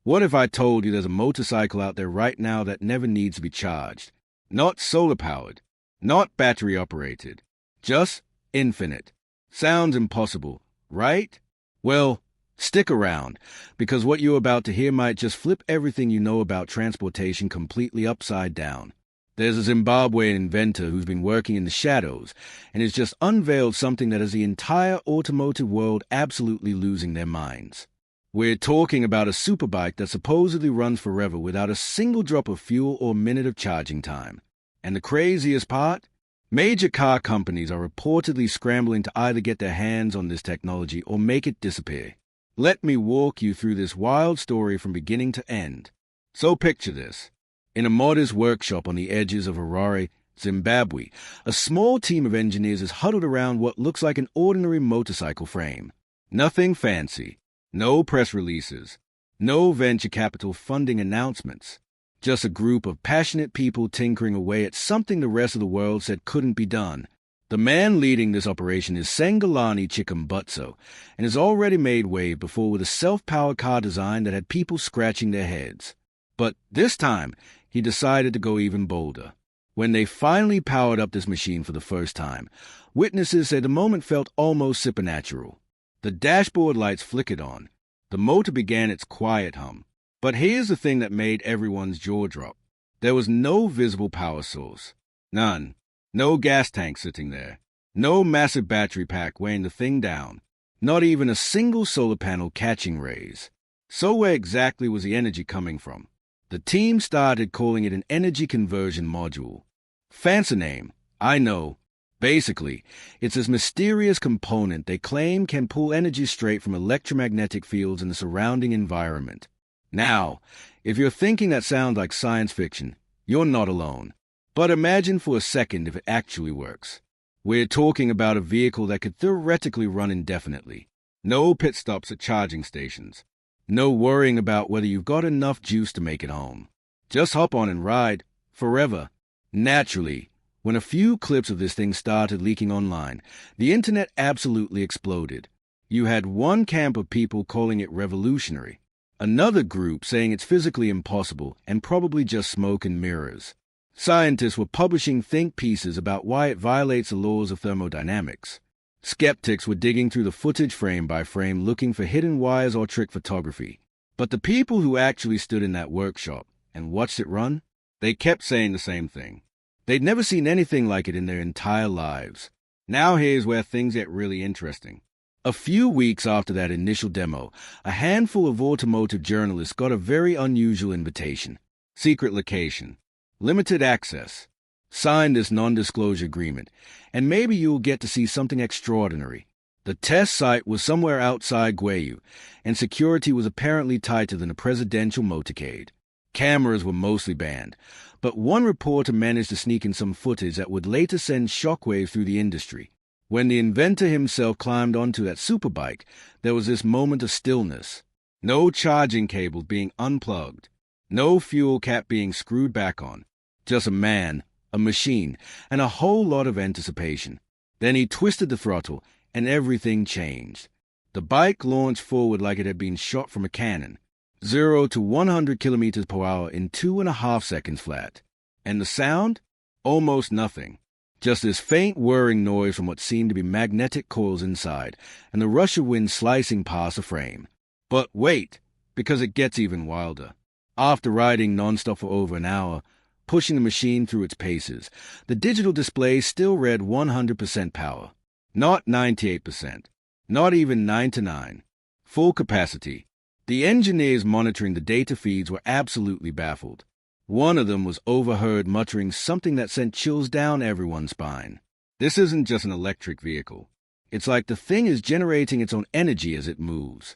What if I told you there's a motorcycle out there right now that never needs to be charged? Not solar-powered, not battery-operated, just infinite. Sounds impossible, right? Well, stick around, because what you're about to hear might just flip everything you know about transportation completely upside down. There's a Zimbabwean inventor who's been working in the shadows and has just unveiled something that has the entire automotive world absolutely losing their minds. We're talking about a superbike that supposedly runs forever without a single drop of fuel or minute of charging time. And the craziest part? Major car companies are reportedly scrambling to either get their hands on this technology or make it disappear. Let me walk you through this wild story from beginning to end. So picture this. In a modest workshop on the edges of Harare, Zimbabwe, a small team of engineers is huddled around what looks like an ordinary motorcycle frame. Nothing fancy. No press releases. No venture capital funding announcements. Just a group of passionate people tinkering away at something the rest of the world said couldn't be done. The man leading this operation is Sengalani Chikumbutso, and has already made wave before with a self-powered car design that had people scratching their heads. But this time, he decided to go even bolder. When they finally powered up this machine for the first time, witnesses said the moment felt almost supernatural. The dashboard lights flickered on. The motor began its quiet hum. But here's the thing that made everyone's jaw drop. There was no visible power source. None. No gas tank sitting there. No massive battery pack weighing the thing down. Not even a single solar panel catching rays. So where exactly was the energy coming from? The team started calling it an energy conversion module. Fancy name, I know. Basically, it's this mysterious component they claim can pull energy straight from electromagnetic fields in the surrounding environment. Now, if you're thinking that sounds like science fiction, you're not alone. But imagine for a second if it actually works. We're talking about a vehicle that could theoretically run indefinitely. No pit stops at charging stations. No worrying about whether you've got enough juice to make it home. Just hop on and ride, forever. Naturally, when a few clips of this thing started leaking online, the internet absolutely exploded. You had one camp of people calling it revolutionary, another group saying it's physically impossible and probably just smoke and mirrors. Scientists were publishing think pieces about why it violates the laws of thermodynamics. Skeptics were digging through the footage frame by frame looking for hidden wires or trick photography. But the people who actually stood in that workshop and watched it run, they kept saying the same thing. They'd never seen anything like it in their entire lives. Now here's where things get really interesting. A few weeks after that initial demo, a handful of automotive journalists got a very unusual invitation. Secret location. Limited access. Sign this non-disclosure agreement, and maybe you'll get to see something extraordinary. The test site was somewhere outside Gweyu, and security was apparently tighter than a presidential motorcade. Cameras were mostly banned, but one reporter managed to sneak in some footage that would later send shockwaves through the industry. When the inventor himself climbed onto that superbike, there was this moment of stillness. No charging cables being unplugged. No fuel cap being screwed back on. Just a man, a machine, and a whole lot of anticipation. Then he twisted the throttle, and everything changed. The bike launched forward like it had been shot from a cannon. 0 to 100 kilometers per hour in 2.5 seconds flat. And the sound? Almost nothing. Just this faint whirring noise from what seemed to be magnetic coils inside, and the rush of wind slicing past the frame. But wait, because it gets even wilder. After riding nonstop for over an hour, pushing the machine through its paces, the digital display still read 100% power. Not 98%. Not even 99. Full capacity. The engineers monitoring the data feeds were absolutely baffled. One of them was overheard muttering something that sent chills down everyone's spine. This isn't just an electric vehicle. It's like the thing is generating its own energy as it moves.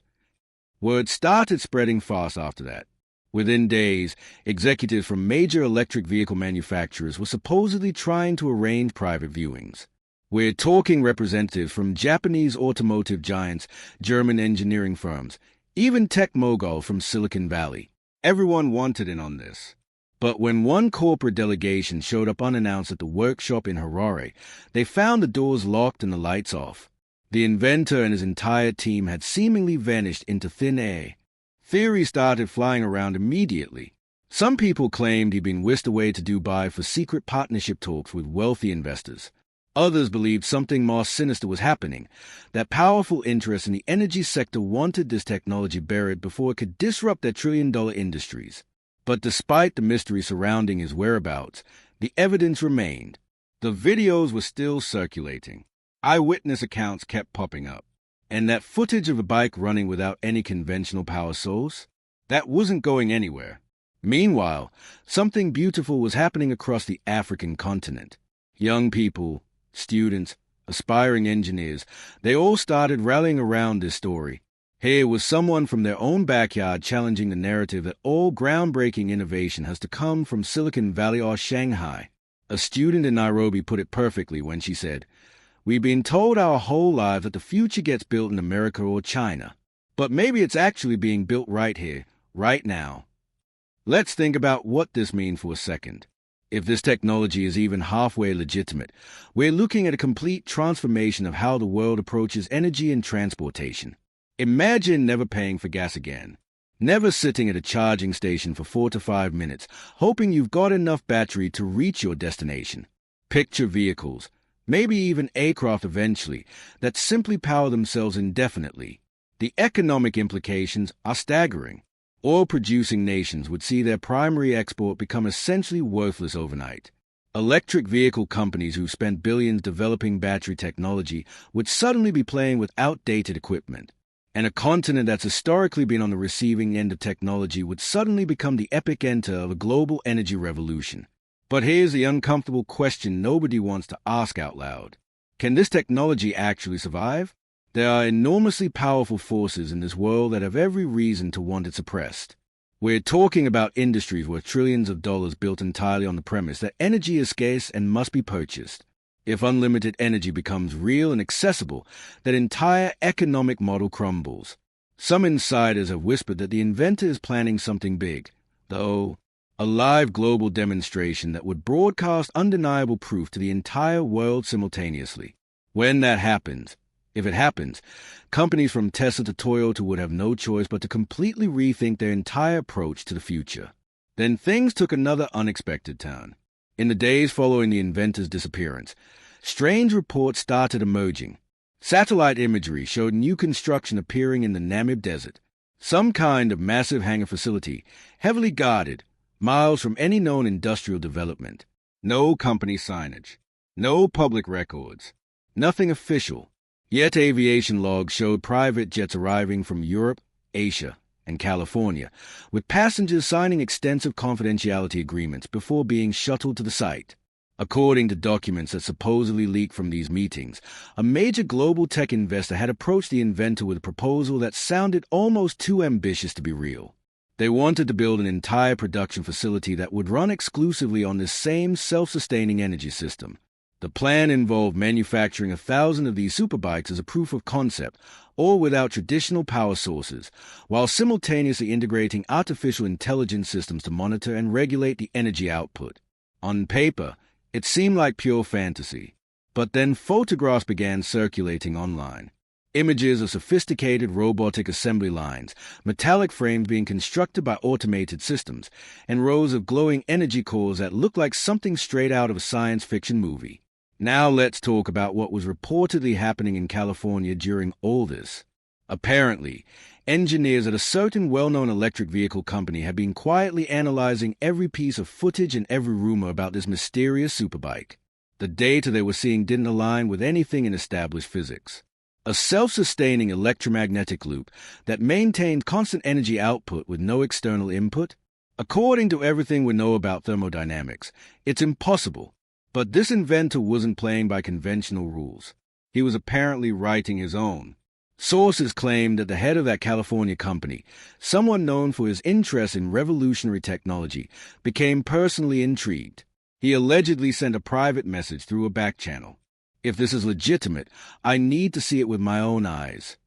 Word started spreading fast after that. Within days, executives from major electric vehicle manufacturers were supposedly trying to arrange private viewings. We're talking representatives from Japanese automotive giants, German engineering firms, even tech mogul from Silicon Valley. Everyone wanted in on this. But when one corporate delegation showed up unannounced at the workshop in Harare, they found the doors locked and the lights off. The inventor and his entire team had seemingly vanished into thin air. Theories started flying around immediately. Some people claimed he'd been whisked away to Dubai for secret partnership talks with wealthy investors. Others believed something more sinister was happening, that powerful interests in the energy sector wanted this technology buried before it could disrupt their trillion-dollar industries. But despite the mystery surrounding his whereabouts, the evidence remained. The videos were still circulating. Eyewitness accounts kept popping up. And that footage of a bike running without any conventional power source? That wasn't going anywhere. Meanwhile, something beautiful was happening across the African continent. Young people, students, aspiring engineers, they all started rallying around this story. Here was someone from their own backyard challenging the narrative that all groundbreaking innovation has to come from Silicon Valley or Shanghai. A student in Nairobi put it perfectly when she said, "We've been told our whole lives that the future gets built in America or China. But maybe it's actually being built right here, right now." Let's think about what this means for a second. If this technology is even halfway legitimate, we're looking at a complete transformation of how the world approaches energy and transportation. Imagine never paying for gas again. Never sitting at a charging station for 4 to 5 minutes, hoping you've got enough battery to reach your destination. Picture vehicles, maybe even aircraft eventually, that simply power themselves indefinitely. The economic implications are staggering. Oil-producing nations would see their primary export become essentially worthless overnight. Electric vehicle companies who spent billions developing battery technology would suddenly be playing with outdated equipment. And a continent that's historically been on the receiving end of technology would suddenly become the epicenter of a global energy revolution. But here's the uncomfortable question nobody wants to ask out loud. Can this technology actually survive? There are enormously powerful forces in this world that have every reason to want it suppressed. We're talking about industries worth trillions of dollars built entirely on the premise that energy is scarce and must be purchased. If unlimited energy becomes real and accessible, that entire economic model crumbles. Some insiders have whispered that the inventor is planning something big, though a live global demonstration that would broadcast undeniable proof to the entire world simultaneously. When that happens, if it happens, companies from Tesla to Toyota would have no choice but to completely rethink their entire approach to the future. Then things took another unexpected turn. In the days following the inventor's disappearance, strange reports started emerging. Satellite imagery showed new construction appearing in the Namib Desert, some kind of massive hangar facility, heavily guarded, miles from any known industrial development. No company signage, no public records, nothing official. Yet aviation logs showed private jets arriving from Europe, Asia, and California, with passengers signing extensive confidentiality agreements before being shuttled to the site. According to documents that supposedly leaked from these meetings, a major global tech investor had approached the inventor with a proposal that sounded almost too ambitious to be real. They wanted to build an entire production facility that would run exclusively on this same self-sustaining energy system. The plan involved manufacturing 1,000 of these superbikes as a proof of concept, all without traditional power sources, while simultaneously integrating artificial intelligence systems to monitor and regulate the energy output. On paper, it seemed like pure fantasy. But then photographs began circulating online. Images of sophisticated robotic assembly lines, metallic frames being constructed by automated systems, and rows of glowing energy cores that looked like something straight out of a science fiction movie. Now let's talk about what was reportedly happening in California during all this. Apparently, engineers at a certain well-known electric vehicle company had been quietly analyzing every piece of footage and every rumor about this mysterious superbike. The data they were seeing didn't align with anything in established physics. A self-sustaining electromagnetic loop that maintained constant energy output with no external input? According to everything we know about thermodynamics, it's impossible. But this inventor wasn't playing by conventional rules. He was apparently writing his own. Sources claimed that the head of that California company, someone known for his interest in revolutionary technology, became personally intrigued. He allegedly sent a private message through a back channel. If this is legitimate, I need to see it with my own eyes.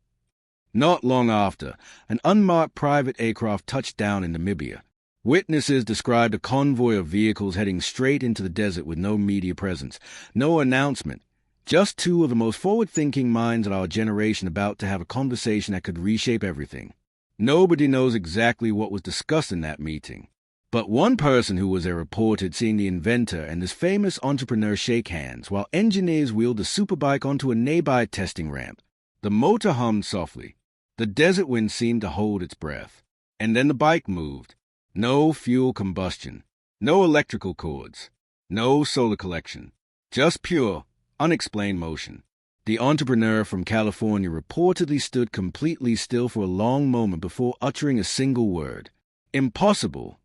Not long after, an unmarked private aircraft touched down in Namibia. Witnesses described a convoy of vehicles heading straight into the desert with no media presence, no announcement, just two of the most forward-thinking minds of our generation about to have a conversation that could reshape everything. Nobody knows exactly what was discussed in that meeting. But one person who was there reported seeing the inventor and this famous entrepreneur shake hands while engineers wheeled the superbike onto a nearby testing ramp. The motor hummed softly. The desert wind seemed to hold its breath. And then the bike moved. No fuel combustion. No electrical cords. No solar collection. Just pure, unexplained motion. The entrepreneur from California reportedly stood completely still for a long moment before uttering a single word. Impossible.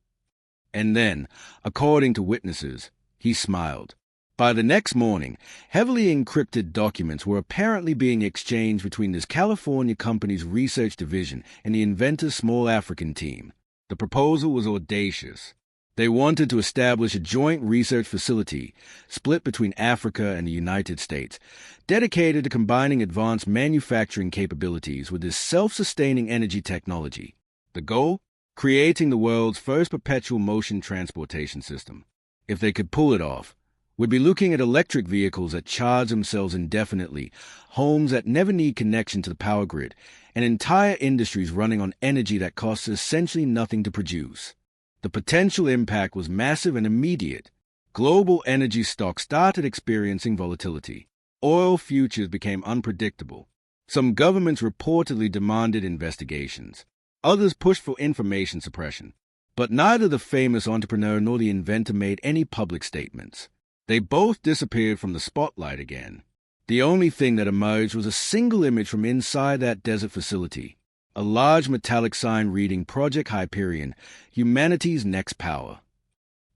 And then, according to witnesses, he smiled. By the next morning, heavily encrypted documents were apparently being exchanged between this California company's research division and the inventor's small African team. The proposal was audacious. They wanted to establish a joint research facility, split between Africa and the United States, dedicated to combining advanced manufacturing capabilities with this self-sustaining energy technology. The goal? Creating the world's first perpetual motion transportation system. If they could pull it off, we'd be looking at electric vehicles that charge themselves indefinitely, homes that never need connection to the power grid, and entire industries running on energy that costs essentially nothing to produce. The potential impact was massive and immediate. Global energy stocks started experiencing volatility. Oil futures became unpredictable. Some governments reportedly demanded investigations. Others pushed for information suppression. But neither the famous entrepreneur nor the inventor made any public statements. They both disappeared from the spotlight again. The only thing that emerged was a single image from inside that desert facility. A large metallic sign reading Project Hyperion, Humanity's Next Power.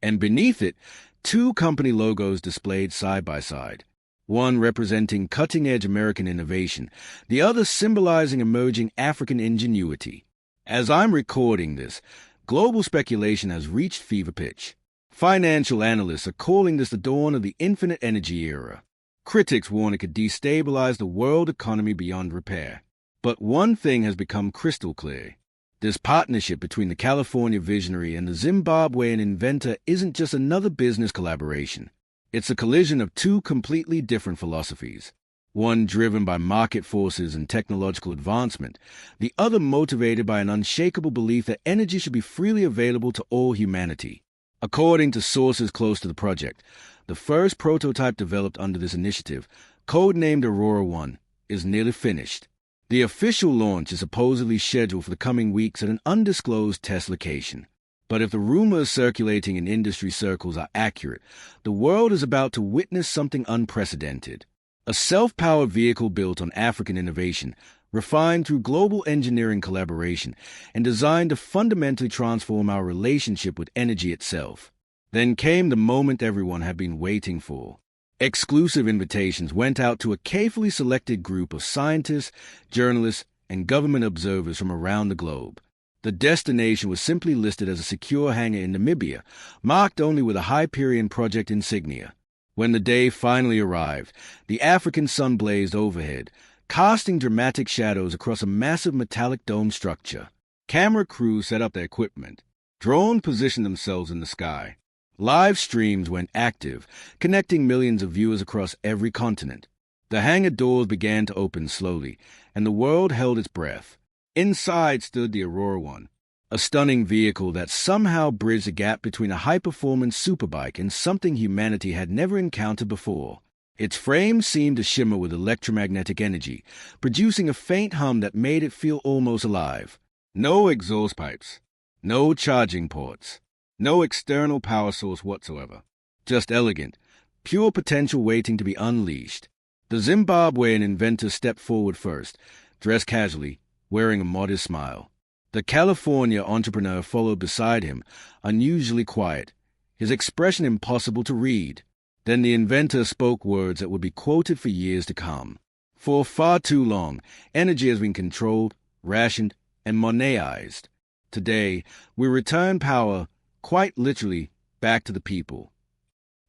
And beneath it, two company logos displayed side by side, one representing cutting-edge American innovation, the other symbolizing emerging African ingenuity. As I'm recording this, global speculation has reached fever pitch. Financial analysts are calling this the dawn of the infinite energy era. Critics warn it could destabilize the world economy beyond repair. But one thing has become crystal clear. This partnership between the California visionary and the Zimbabwean inventor isn't just another business collaboration. It's a collision of two completely different philosophies. One driven by market forces and technological advancement, the other motivated by an unshakable belief that energy should be freely available to all humanity. According to sources close to the project, the first prototype developed under this initiative, codenamed Aurora 1, is nearly finished. The official launch is supposedly scheduled for the coming weeks at an undisclosed test location. But if the rumors circulating in industry circles are accurate, the world is about to witness something unprecedented. A self-powered vehicle built on African innovation, refined through global engineering collaboration, and designed to fundamentally transform our relationship with energy itself. Then came the moment everyone had been waiting for. Exclusive invitations went out to a carefully selected group of scientists, journalists, and government observers from around the globe. The destination was simply listed as a secure hangar in Namibia, marked only with a Hyperion project insignia. When the day finally arrived, the African sun blazed overhead, casting dramatic shadows across a massive metallic dome structure. Camera crews set up their equipment. Drones positioned themselves in the sky. Live streams went active, connecting millions of viewers across every continent. The hangar doors began to open slowly, and the world held its breath. Inside stood the Aurora 1, a stunning vehicle that somehow bridged the gap between a high-performance superbike and something humanity had never encountered before. Its frame seemed to shimmer with electromagnetic energy, producing a faint hum that made it feel almost alive. No exhaust pipes, no charging ports. No external power source whatsoever. Just elegant, pure potential waiting to be unleashed. The Zimbabwean inventor stepped forward first, dressed casually, wearing a modest smile. The California entrepreneur followed beside him, unusually quiet, his expression impossible to read. Then the inventor spoke words that would be quoted for years to come. For far too long, energy has been controlled, rationed, and monetized. Today, we return power, quite literally, back to the people.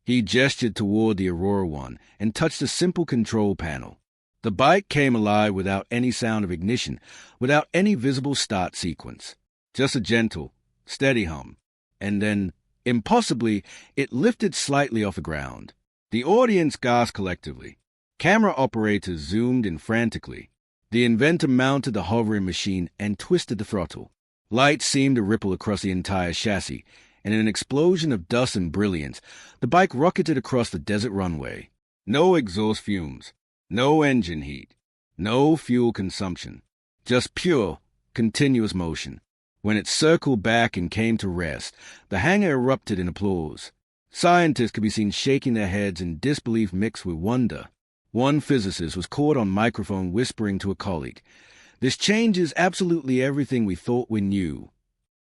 He gestured toward the Aurora 1 and touched a simple control panel. The bike came alive without any sound of ignition, without any visible start sequence. Just a gentle, steady hum. And then, impossibly, it lifted slightly off the ground. The audience gasped collectively. Camera operators zoomed in frantically. The inventor mounted the hovering machine and twisted the throttle. Light seemed to ripple across the entire chassis, and in an explosion of dust and brilliance, the bike rocketed across the desert runway. No exhaust fumes, no engine heat, no fuel consumption, just pure, continuous motion. When it circled back and came to rest, the hangar erupted in applause. Scientists could be seen shaking their heads in disbelief mixed with wonder. One physicist was caught on microphone whispering to a colleague, "This changes absolutely everything we thought we knew."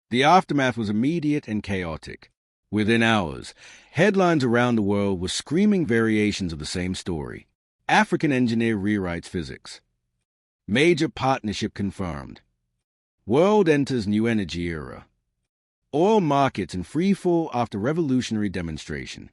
The aftermath was immediate and chaotic. Within hours, headlines around the world were screaming variations of the same story. African engineer rewrites physics. Major partnership confirmed. World enters new energy era. Oil markets in freefall after revolutionary demonstration.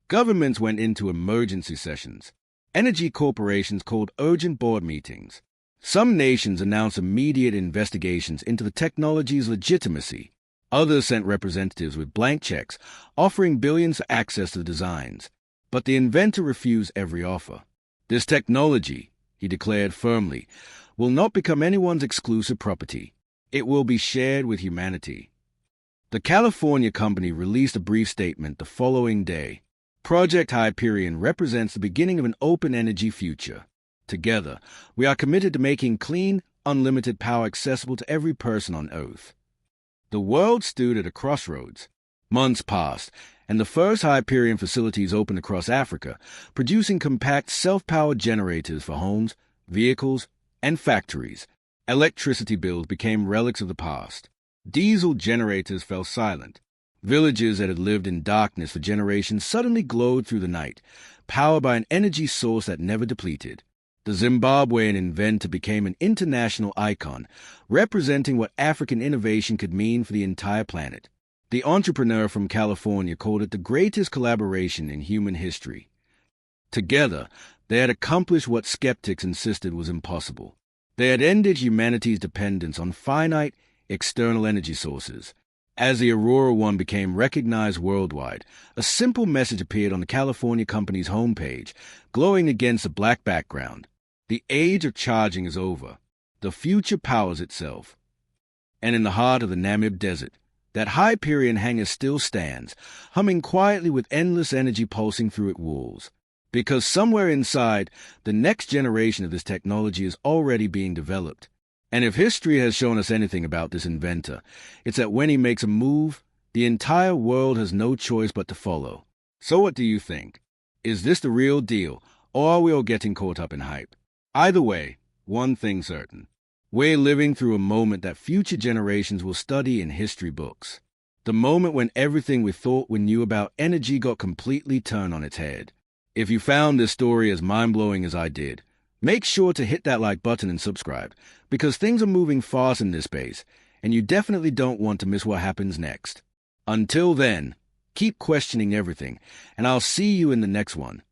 Governments went into emergency sessions. Energy corporations called urgent board meetings. Some nations announced immediate investigations into the technology's legitimacy. Others sent representatives with blank checks, offering billions for access to the designs. But the inventor refused every offer. "This technology," he declared firmly, "will not become anyone's exclusive property. It will be shared with humanity." The California company released a brief statement the following day. Project Hyperion represents the beginning of an open energy future. Together, we are committed to making clean, unlimited power accessible to every person on Earth. The world stood at a crossroads. Months passed, and the first Hyperion facilities opened across Africa, producing compact self-powered generators for homes, vehicles, and factories. Electricity bills became relics of the past. Diesel generators fell silent. Villages that had lived in darkness for generations suddenly glowed through the night, powered by an energy source that never depleted. The Zimbabwean inventor became an international icon, representing what African innovation could mean for the entire planet. The entrepreneur from California called it the greatest collaboration in human history. Together, they had accomplished what skeptics insisted was impossible. They had ended humanity's dependence on finite, external energy sources. As the Aurora One became recognized worldwide, a simple message appeared on the California company's homepage, glowing against a black background. The age of charging is over. The future powers itself. And in the heart of the Namib Desert, that Hyperion hangar still stands, humming quietly with endless energy pulsing through its walls. Because somewhere inside, the next generation of this technology is already being developed. And if history has shown us anything about this inventor, it's that when he makes a move, the entire world has no choice but to follow. So what do you think? Is this the real deal, or are we all getting caught up in hype? Either way, one thing's certain. We're living through a moment that future generations will study in history books. The moment when everything we thought we knew about energy got completely turned on its head. If you found this story as mind-blowing as I did, make sure to hit that like button and subscribe, because things are moving fast in this space, and you definitely don't want to miss what happens next. Until then, keep questioning everything, and I'll see you in the next one.